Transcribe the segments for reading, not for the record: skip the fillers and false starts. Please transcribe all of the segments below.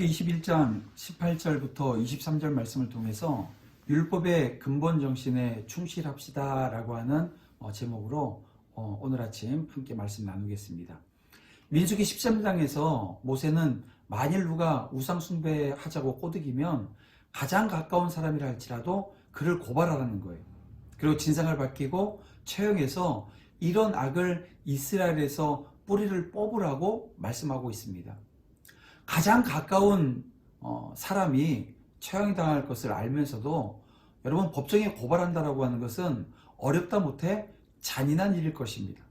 민수기 21장 18절부터 23절 말씀을 통해서 율법의 근본 정신에 충실합시다 라고 하는 제목으로 오늘 아침 함께 말씀 나누겠습니다. 민수기 13장에서 모세는 만일 누가 우상 숭배하자고 꼬드기면 가장 가까운 사람이라 할지라도 그를 고발하라는 거예요. 그리고 진상을 밝히고 처형해서 이런 악을 이스라엘에서 뿌리를 뽑으라고 말씀하고 있습니다. 가장 가까운 사람이 처형당할 것을 알면서도 여러분, 법정에 고발한다라고 하는 것은 어렵다 못해 잔인한 일일 것입니다.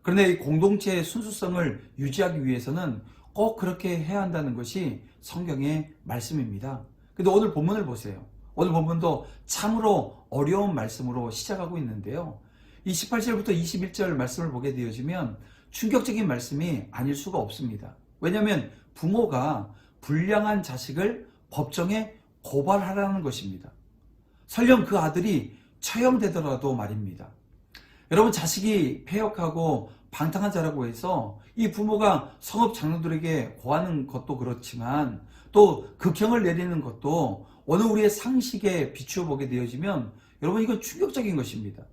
그런데 이 공동체의 순수성을 유지하기 위해서는 꼭 그렇게 해야 한다는 것이 성경의 말씀입니다. 근데 오늘 본문을 보세요. 오늘 본문도 참으로 어려운 말씀으로 시작하고 있는데요. 이 18절부터 21절 말씀을 보게 되어지면 충격적인 말씀이 아닐 수가 없습니다. 왜냐하면 부모가 불량한 자식을 법정에 고발하라는 것입니다. 설령 그 아들이 처형되더라도 말입니다. 여러분, 자식이 폐역하고 방탕한 자라고 해서 이 부모가 성읍 장로들에게 고하는 것도 그렇지만 또 극형을 내리는 것도 오늘 우리의 상식에 비추어 보게 되어지면 여러분, 이건 충격적인 것입니다.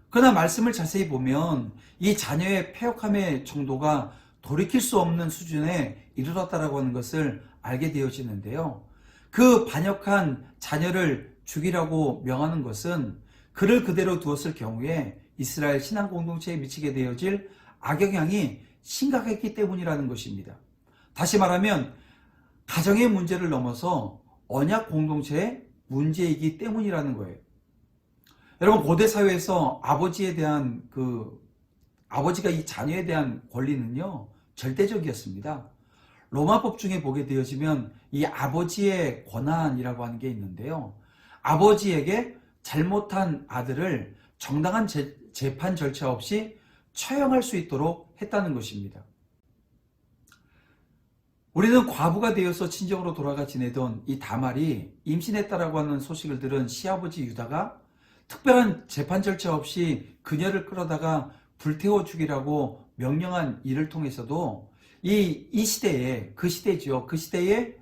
그러나 말씀을 자세히 보면 이 자녀의 폐역함의 정도가 돌이킬 수 없는 수준에 이르렀다라고 하는 것을 알게 되어지는데요. 그 반역한 자녀를 죽이라고 명하는 것은 그를 그대로 두었을 경우에 이스라엘 신앙 공동체에 미치게 되어질 악영향이 심각했기 때문이라는 것입니다. 다시 말하면 가정의 문제를 넘어서 언약 공동체의 문제이기 때문이라는 거예요. 여러분, 고대 사회에서 아버지가 이 자녀에 대한 권리는요, 절대적이었습니다. 로마법 중에 보게 되어지면 이 아버지의 권한이라고 하는 게 있는데요. 아버지에게 잘못한 아들을 정당한 재판 절차 없이 처형할 수 있도록 했다는 것입니다. 우리는 과부가 되어서 친정으로 돌아가 지내던 이 다말이 임신했다라고 하는 소식을 들은 시아버지 유다가 특별한 재판 절차 없이 그녀를 끌어다가 불태워 죽이라고 명령한 일을 통해서도 이 시대에, 그 시대에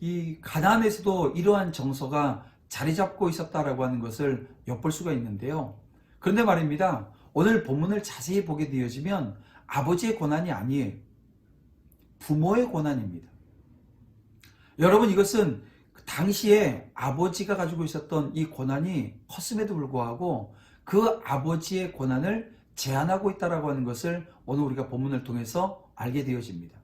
이 가나안에서도 이러한 정서가 자리 잡고 있었다라고 하는 것을 엿볼 수가 있는데요. 그런데 말입니다, 오늘 본문을 자세히 보게 되어지면 아버지의 권한이 아니에요. 부모의 권한입니다. 여러분, 이것은 당시에 아버지가 가지고 있었던 이 권한이 컸음에도 불구하고 그 아버지의 권한을 제한하고 있다라고 하는 것을 오늘 우리가 본문을 통해서 알게 되어집니다.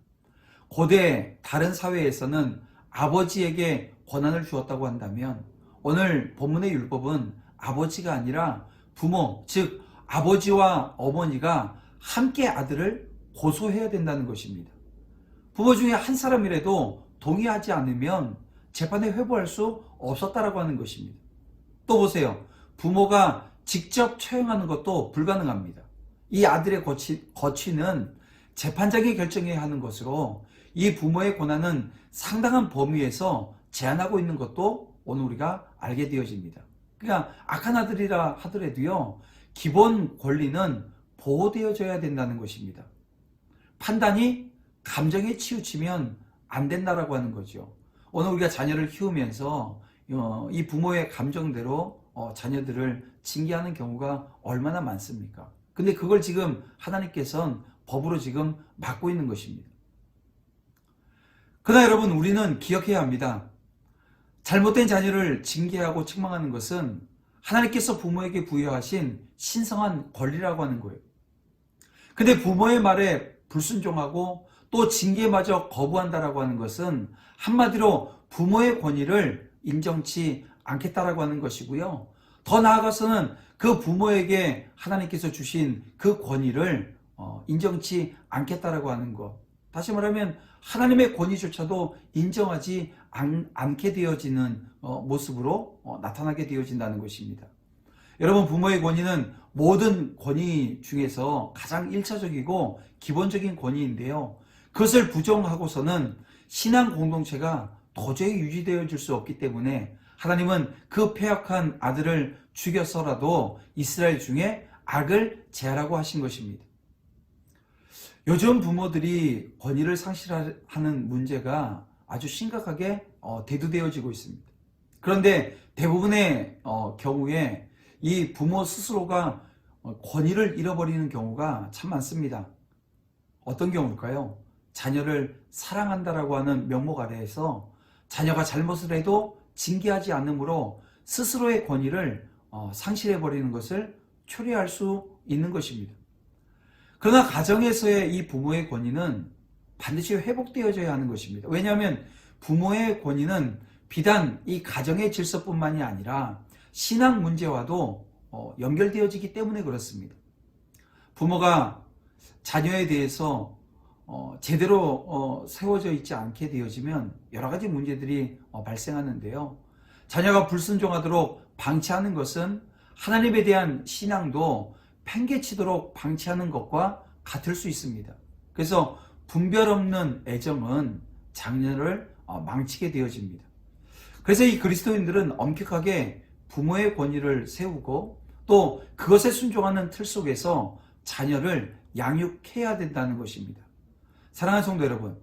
고대 다른 사회에서는 아버지에게 권한을 주었다고 한다면 오늘 본문의 율법은 아버지가 아니라 부모, 즉 아버지와 어머니가 함께 아들을 고소해야 된다는 것입니다. 부모 중에 한 사람이라도 동의하지 않으면 재판에 회부할 수 없었다라고 하는 것입니다. 또 보세요. 부모가 직접 처형하는 것도 불가능합니다. 이 아들의 거취는 재판장이 결정해야 하는 것으로 이 부모의 권한은 상당한 범위에서 제한하고 있는 것도 오늘 우리가 알게 되어집니다. 그러니까 악한 아들이라 하더라도요, 기본 권리는 보호되어져야 된다는 것입니다. 판단이 감정에 치우치면 안 된다라고 하는 거죠. 오늘 우리가 자녀를 키우면서 이 부모의 감정대로 자녀들을 징계하는 경우가 얼마나 많습니까? 근데 그걸 지금 하나님께서는 법으로 지금 막고 있는 것입니다. 그러나 여러분, 우리는 기억해야 합니다. 잘못된 자녀를 징계하고 책망하는 것은 하나님께서 부모에게 부여하신 신성한 권리라고 하는 거예요. 근데 부모의 말에 불순종하고 또 징계마저 거부한다라고 하는 것은 한마디로 부모의 권위를 인정치 않겠다라고 하는 것이고요. 더 나아가서는 그 부모에게 하나님께서 주신 그 권위를 인정치 않겠다라고 하는 것. 다시 말하면 하나님의 권위조차도 인정하지 않게 되어지는 모습으로 나타나게 되어진다는 것입니다. 여러분, 부모의 권위는 모든 권위 중에서 가장 1차적이고 기본적인 권위인데요. 그것을 부정하고서는 신앙 공동체가 도저히 유지되어질 수 없기 때문에 하나님은 그 폐역한 아들을 죽여서라도 이스라엘 중에 악을 제하라고 하신 것입니다. 요즘 부모들이 권위를 상실하는 문제가 아주 심각하게 대두되어지고 있습니다. 그런데 대부분의 경우에 이 부모 스스로가 권위를 잃어버리는 경우가 참 많습니다. 어떤 경우일까요? 자녀를 사랑한다라고 하는 명목 아래에서 자녀가 잘못을 해도 징계하지 않으므로 스스로의 권위를 상실해버리는 것을 초래할 수 있는 것입니다. 그러나 가정에서의 이 부모의 권위는 반드시 회복되어져야 하는 것입니다. 왜냐하면 부모의 권위는 비단 이 가정의 질서뿐만이 아니라 신앙 문제와도 연결되어지기 때문에 그렇습니다. 부모가 자녀에 대해서 제대로 세워져 있지 않게 되어지면 여러 가지 문제들이 발생하는데요. 자녀가 불순종하도록 방치하는 것은 하나님에 대한 신앙도 팽개치도록 방치하는 것과 같을 수 있습니다. 그래서 분별 없는 애정은 자녀를 망치게 되어집니다. 그래서 이 그리스도인들은 엄격하게 부모의 권위를 세우고 또 그것에 순종하는 틀 속에서 자녀를 양육해야 된다는 것입니다. 사랑하는 성도 여러분,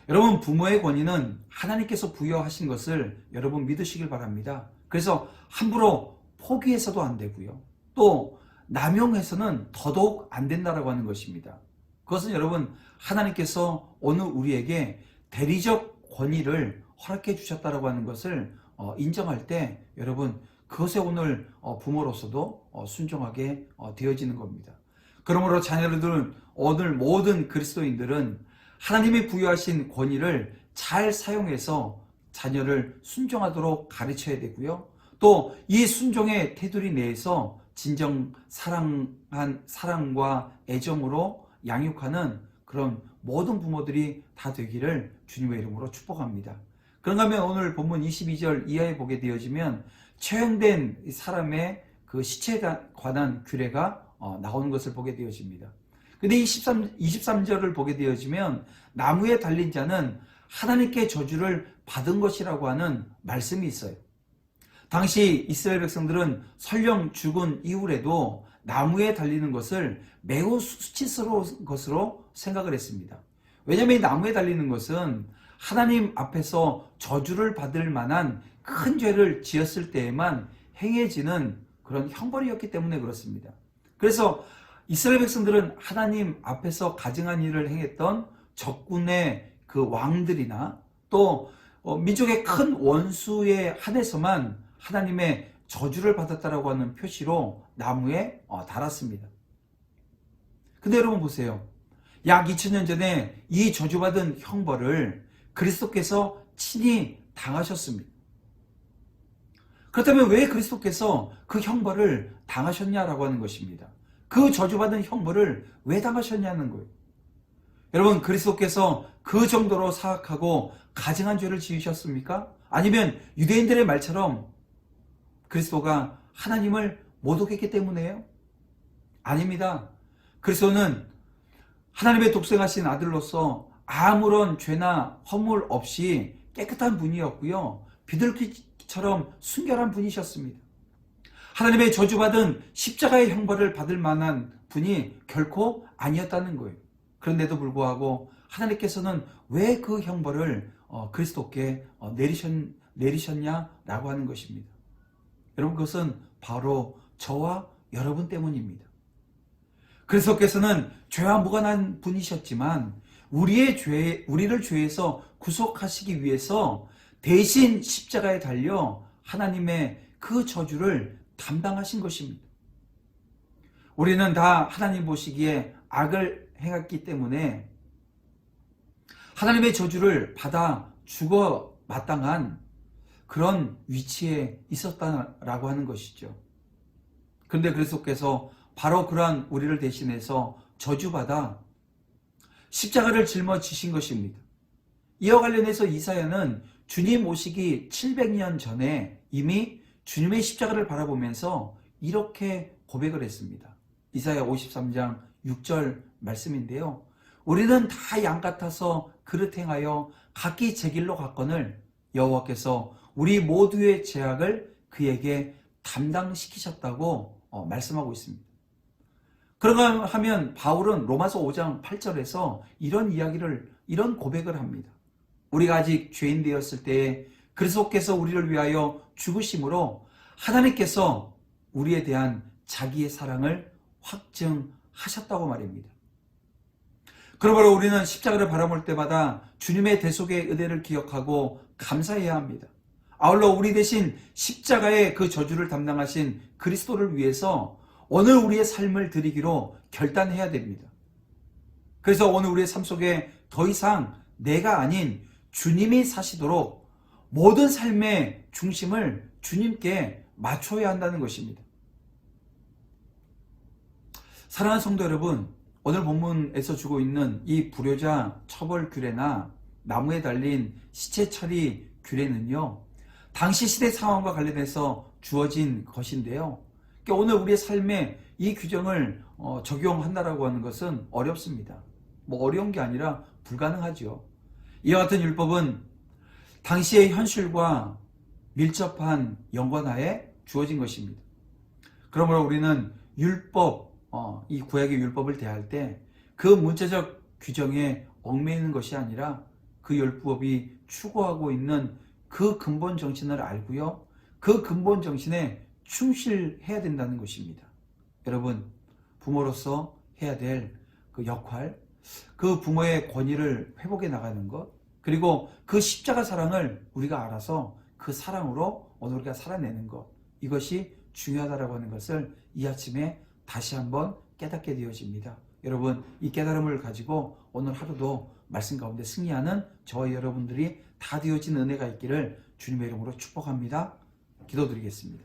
여러분 부모의 권위는 하나님께서 부여하신 것을 여러분 믿으시길 바랍니다. 그래서 함부로 포기해서도 안 되고요. 또 남용해서는 더더욱 안 된다라고 하는 것입니다. 그것은 여러분 하나님께서 오늘 우리에게 대리적 권위를 허락해 주셨다라고 하는 것을 인정할 때 여러분 그것에 오늘 부모로서도 순종하게 되어지는 겁니다. 그러므로 자녀들은 오늘 모든 그리스도인들은 하나님이 부여하신 권위를 잘 사용해서 자녀를 순종하도록 가르쳐야 되고요. 또 이 순종의 테두리 내에서 진정 사랑과 애정으로 양육하는 그런 모든 부모들이 다 되기를 주님의 이름으로 축복합니다. 그런가 하면 오늘 본문 22절 이하에 보게 되어지면 처형된 사람의 그 시체에 관한 규례가 나오는 것을 보게 되어집니다. 근데 23절을 보게 되어지면 나무에 달린 자는 하나님께 저주를 받은 것이라고 하는 말씀이 있어요. 당시 이스라엘 백성들은 설령 죽은 이후에도 나무에 달리는 것을 매우 수치스러운 것으로 생각을 했습니다. 왜냐하면 이 나무에 달리는 것은 하나님 앞에서 저주를 받을 만한 큰 죄를 지었을 때에만 행해지는 그런 형벌이었기 때문에 그렇습니다. 그래서 이스라엘 백성들은 하나님 앞에서 가증한 일을 행했던 적군의 그 왕들이나 또 민족의 큰 원수에 한해서만 하나님의 저주를 받았다라고 하는 표시로 나무에 달았습니다. 근데 여러분 보세요. 약 2000년 전에 이 저주받은 형벌을 그리스도께서 친히 당하셨습니다. 그렇다면 왜 그리스도께서 그 형벌을 당하셨냐라고 하는 것입니다. 그 저주받은 형벌을 왜 당하셨냐는 거예요. 여러분 그리스도께서 그 정도로 사악하고 가증한 죄를 지으셨습니까? 아니면 유대인들의 말처럼 그리스도가 하나님을 모독했기 때문에요? 아닙니다. 그리스도는 하나님의 독생하신 아들로서 아무런 죄나 허물 없이 깨끗한 분이었고요. 비둘기처럼 순결한 분이셨습니다. 하나님의 저주받은 십자가의 형벌을 받을 만한 분이 결코 아니었다는 거예요. 그런데도 불구하고 하나님께서는 왜 그 형벌을 그리스도께 내리셨냐라고 하는 것입니다. 여러분 그것은 바로 저와 여러분 때문입니다. 그리스도께서는 죄와 무관한 분이셨지만 우리를 죄에서 구속하시기 위해서 대신 십자가에 달려 하나님의 그 저주를 담당하신 것입니다. 우리는 다 하나님 보시기에 악을 행했기 때문에 하나님의 저주를 받아 죽어 마땅한 그런 위치에 있었다라고 하는 것이죠. 그런데 그리스도께서 바로 그러한 우리를 대신해서 저주받아 십자가를 짊어지신 것입니다. 이와 관련해서 이사야는 주님 오시기 700년 전에 이미 주님의 십자가를 바라보면서 이렇게 고백을 했습니다. 이사야 53장 6절 말씀인데요. 우리는 다 양 같아서 그릇 행하여 각기 제 길로 갔거늘 여호와께서 우리 모두의 죄악을 그에게 담당시키셨다고 말씀하고 있습니다. 그런가 하면 바울은 로마서 5장 8절에서 이런 고백을 합니다. 우리가 아직 죄인 되었을 때에 그리스도께서 우리를 위하여 죽으심으로 하나님께서 우리에 대한 자기의 사랑을 확증하셨다고 말입니다. 그러므로 우리는 십자가를 바라볼 때마다 주님의 대속의 은혜를 기억하고 감사해야 합니다. 아울러 우리 대신 십자가의 그 저주를 담당하신 그리스도를 위해서 오늘 우리의 삶을 드리기로 결단해야 됩니다. 그래서 오늘 우리의 삶 속에 더 이상 내가 아닌 주님이 사시도록 모든 삶의 중심을 주님께 맞춰야 한다는 것입니다. 사랑하는 성도 여러분, 오늘 본문에서 주고 있는 이 불효자 처벌 규례나 나무에 달린 시체 처리 규례는요, 당시 시대 상황과 관련해서 주어진 것인데요. 오늘 우리의 삶에 이 규정을 적용한다라고 하는 것은 어렵습니다. 어려운 게 아니라 불가능하죠. 이와 같은 율법은 당시의 현실과 밀접한 연관하에 주어진 것입니다. 그러므로 우리는 율법, 이 구약의 율법을 대할 때 그 문체적 규정에 얽매이는 것이 아니라 그 율법이 추구하고 있는 그 근본 정신을 알고요, 그 근본 정신에 충실해야 된다는 것입니다. 여러분, 부모로서 해야 될 그 역할, 그 부모의 권위를 회복해 나가는 것, 그리고 그 십자가 사랑을 우리가 알아서 그 사랑으로 오늘 우리가 살아내는 것, 이것이 중요하다고 하는 것을 이 아침에 다시 한번 깨닫게 되어집니다. 여러분, 이 깨달음을 가지고 오늘 하루도 말씀 가운데 승리하는 저와 여러분들이 다 되어진 은혜가 있기를 주님의 이름으로 축복합니다. 기도드리겠습니다.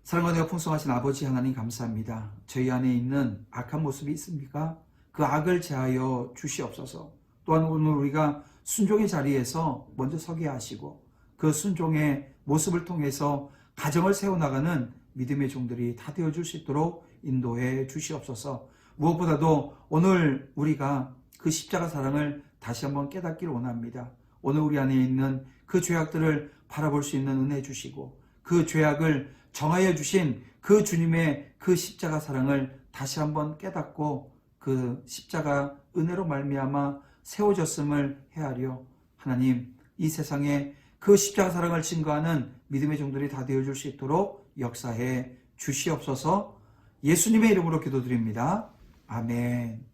사랑과 은혜가 풍성하신 아버지 하나님 감사합니다. 저희 안에 있는 악한 모습이 있습니까? 그 악을 제하여 주시옵소서. 또한 오늘 우리가 순종의 자리에서 먼저 서게 하시고 그 순종의 모습을 통해서 가정을 세워나가는 믿음의 종들이 다 되어줄 수 있도록 인도해 주시옵소서. 무엇보다도 오늘 우리가 그 십자가 사랑을 다시 한번 깨닫기를 원합니다. 오늘 우리 안에 있는 그 죄악들을 바라볼 수 있는 은혜 주시고 그 죄악을 정하여 주신 그 주님의 그 십자가 사랑을 다시 한번 깨닫고 그 십자가 은혜로 말미암아 세워졌음을 헤아려 하나님, 이 세상에 그 십자가 사랑을 증거하는 믿음의 종들이 다 되어줄 수 있도록 역사해 주시옵소서. 예수님의 이름으로 기도드립니다. 아멘.